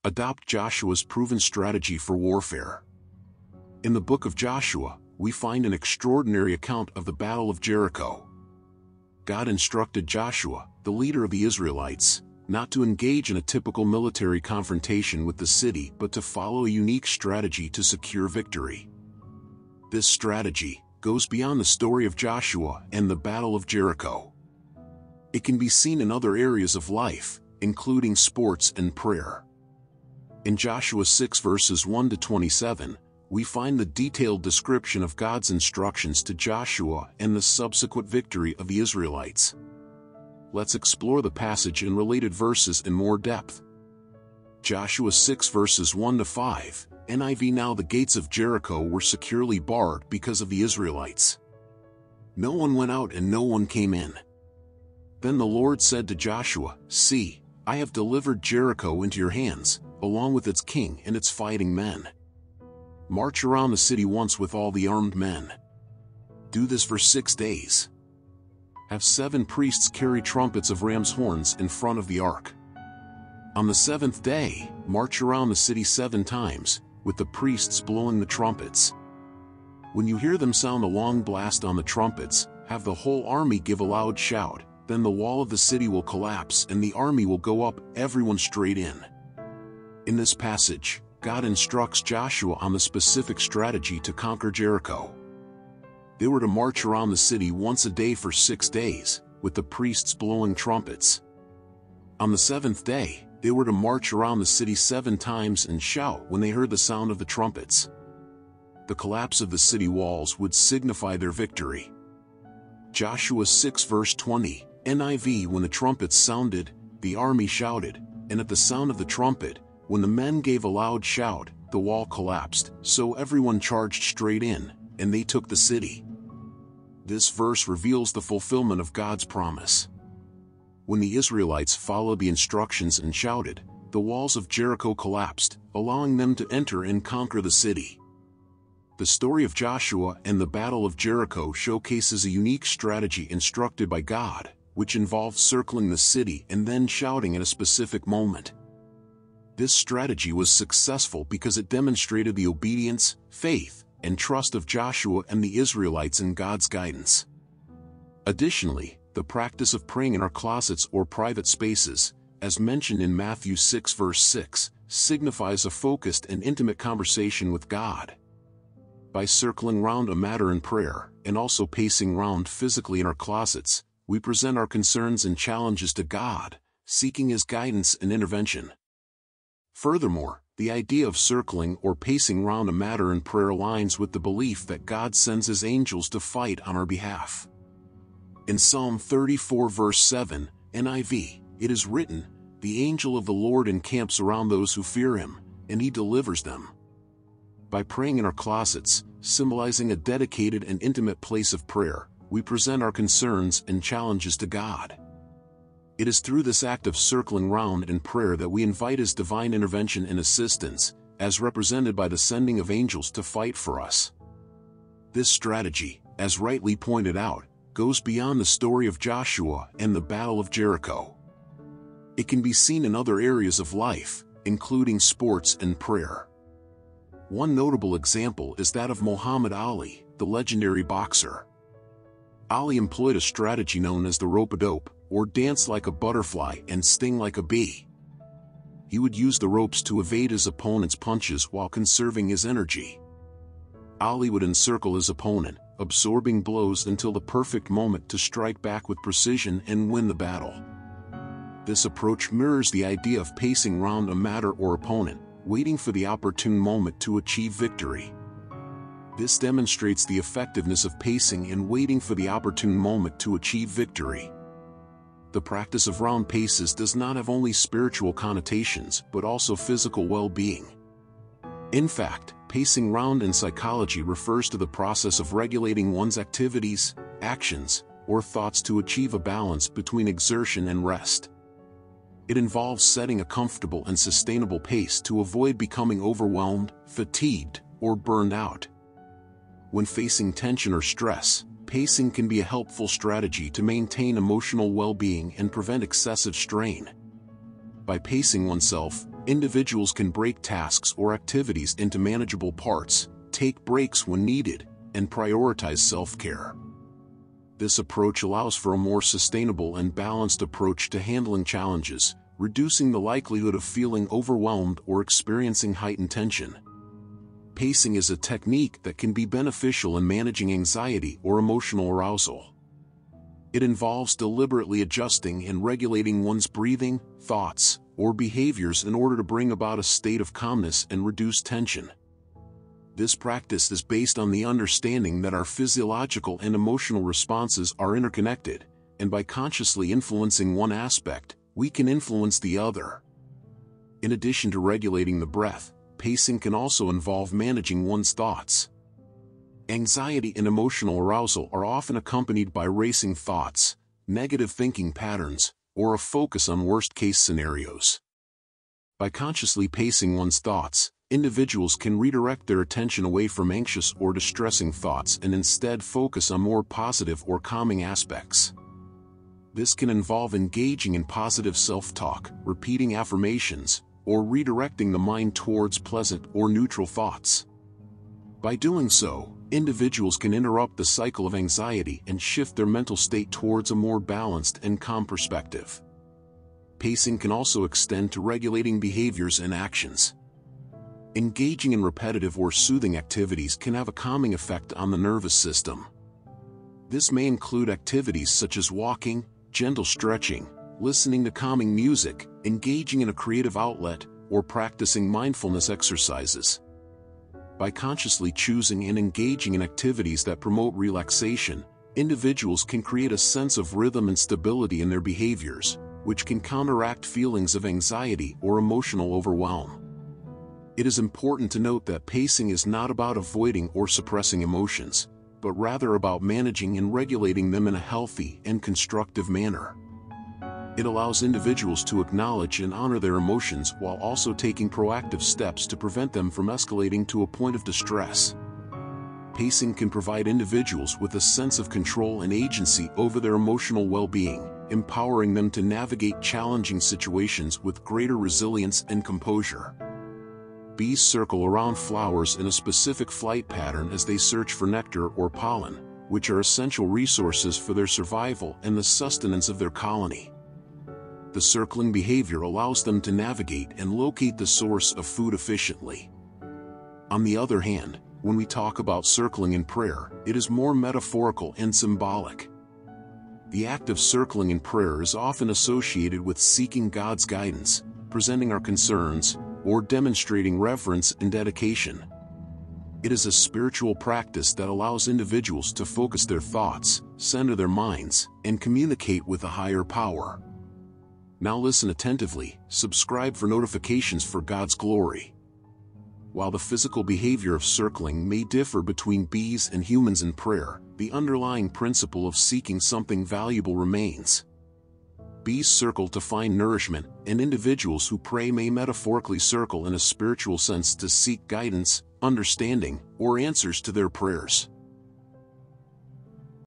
Adopt Joshua's proven strategy for warfare. In the book of Joshua, we find an extraordinary account of the Battle of Jericho. God instructed Joshua, the leader of the Israelites, not to engage in a typical military confrontation with the city but to follow a unique strategy to secure victory. This strategy goes beyond the story of Joshua and the Battle of Jericho. It can be seen in other areas of life, including sports and prayer. In Joshua 6 verses 1 to 27, we find the detailed description of God's instructions to Joshua and the subsequent victory of the Israelites. Let's explore the passage and related verses in more depth. Joshua 6 verses 1 to 5, NIV. Now the gates of Jericho were securely barred because of the Israelites. No one went out and no one came in. Then the Lord said to Joshua, "See, I have delivered Jericho into your hands, along with its king and its fighting men. March around the city once with all the armed men. Do this for 6 days. Have 7 priests carry trumpets of ram's horns in front of the ark. On the 7th day, march around the city 7 times, with the priests blowing the trumpets. When you hear them sound a long blast on the trumpets, have the whole army give a loud shout, then the wall of the city will collapse and the army will go up, everyone straight in." In this passage, God instructs Joshua on the specific strategy to conquer Jericho. They were to march around the city once a day for 6 days, with the priests blowing trumpets. On the 7th day, they were to march around the city 7 times and shout when they heard the sound of the trumpets. The collapse of the city walls would signify their victory. Joshua 6 verse 20, NIV. When the trumpets sounded, the army shouted, and at the sound of the trumpet, when the men gave a loud shout, the wall collapsed, so everyone charged straight in, and they took the city. This verse reveals the fulfillment of God's promise. When the Israelites followed the instructions and shouted, the walls of Jericho collapsed, allowing them to enter and conquer the city. The story of Joshua and the Battle of Jericho showcases a unique strategy instructed by God, which involves circling the city and then shouting at a specific moment. This strategy was successful because it demonstrated the obedience, faith, and trust of Joshua and the Israelites in God's guidance. Additionally, the practice of praying in our closets or private spaces, as mentioned in Matthew 6 verse 6, signifies a focused and intimate conversation with God. By circling round a matter in prayer, and also pacing round physically in our closets, we present our concerns and challenges to God, seeking His guidance and intervention. Furthermore, the idea of circling or pacing round a matter in prayer aligns with the belief that God sends His angels to fight on our behalf. In Psalm 34 verse 7, NIV, it is written, "The angel of the Lord encamps around those who fear Him, and He delivers them." By praying in our closets, symbolizing a dedicated and intimate place of prayer, we present our concerns and challenges to God. It is through this act of circling round in prayer that we invite His divine intervention and assistance, as represented by the sending of angels to fight for us. This strategy, as rightly pointed out, goes beyond the story of Joshua and the Battle of Jericho. It can be seen in other areas of life, including sports and prayer. One notable example is that of Muhammad Ali, the legendary boxer. Ali employed a strategy known as the rope-a-dope, or dance like a butterfly and sting like a bee. He would use the ropes to evade his opponent's punches while conserving his energy. Ali would encircle his opponent, absorbing blows until the perfect moment to strike back with precision and win the battle. This approach mirrors the idea of pacing round a matter or opponent, waiting for the opportune moment to achieve victory. This demonstrates the effectiveness of pacing and waiting for the opportune moment to achieve victory. The practice of round paces does not have only spiritual connotations but also physical well-being. In fact, pacing round in psychology refers to the process of regulating one's activities, actions, or thoughts to achieve a balance between exertion and rest. It involves setting a comfortable and sustainable pace to avoid becoming overwhelmed, fatigued, or burned out. When facing tension or stress, pacing can be a helpful strategy to maintain emotional well-being and prevent excessive strain. By pacing oneself, individuals can break tasks or activities into manageable parts, take breaks when needed, and prioritize self-care. This approach allows for a more sustainable and balanced approach to handling challenges, reducing the likelihood of feeling overwhelmed or experiencing heightened tension. Pacing is a technique that can be beneficial in managing anxiety or emotional arousal. It involves deliberately adjusting and regulating one's breathing, thoughts, or behaviors in order to bring about a state of calmness and reduce tension. This practice is based on the understanding that our physiological and emotional responses are interconnected, and by consciously influencing one aspect, we can influence the other. In addition to regulating the breath, pacing can also involve managing one's thoughts. Anxiety and emotional arousal are often accompanied by racing thoughts, negative thinking patterns, or a focus on worst-case scenarios. By consciously pacing one's thoughts, individuals can redirect their attention away from anxious or distressing thoughts and instead focus on more positive or calming aspects. This can involve engaging in positive self-talk, repeating affirmations, or redirecting the mind towards pleasant or neutral thoughts. By doing so, individuals can interrupt the cycle of anxiety and shift their mental state towards a more balanced and calm perspective. Pacing can also extend to regulating behaviors and actions. Engaging in repetitive or soothing activities can have a calming effect on the nervous system. This may include activities such as walking, gentle stretching, listening to calming music, engaging in a creative outlet, or practicing mindfulness exercises. By consciously choosing and engaging in activities that promote relaxation, individuals can create a sense of rhythm and stability in their behaviors, which can counteract feelings of anxiety or emotional overwhelm. It is important to note that pacing is not about avoiding or suppressing emotions, but rather about managing and regulating them in a healthy and constructive manner. It allows individuals to acknowledge and honor their emotions while also taking proactive steps to prevent them from escalating to a point of distress. Pacing can provide individuals with a sense of control and agency over their emotional well-being, empowering them to navigate challenging situations with greater resilience and composure. Bees circle around flowers in a specific flight pattern as they search for nectar or pollen, which are essential resources for their survival and the sustenance of their colony. The circling behavior allows them to navigate and locate the source of food efficiently. On the other hand, when we talk about circling in prayer, it is more metaphorical and symbolic. The act of circling in prayer is often associated with seeking God's guidance, presenting our concerns, or demonstrating reverence and dedication. It is a spiritual practice that allows individuals to focus their thoughts, center their minds, and communicate with a higher power. Now listen attentively, subscribe for notifications for God's glory. While the physical behavior of circling may differ between bees and humans in prayer, the underlying principle of seeking something valuable remains. Bees circle to find nourishment, and individuals who pray may metaphorically circle in a spiritual sense to seek guidance, understanding, or answers to their prayers.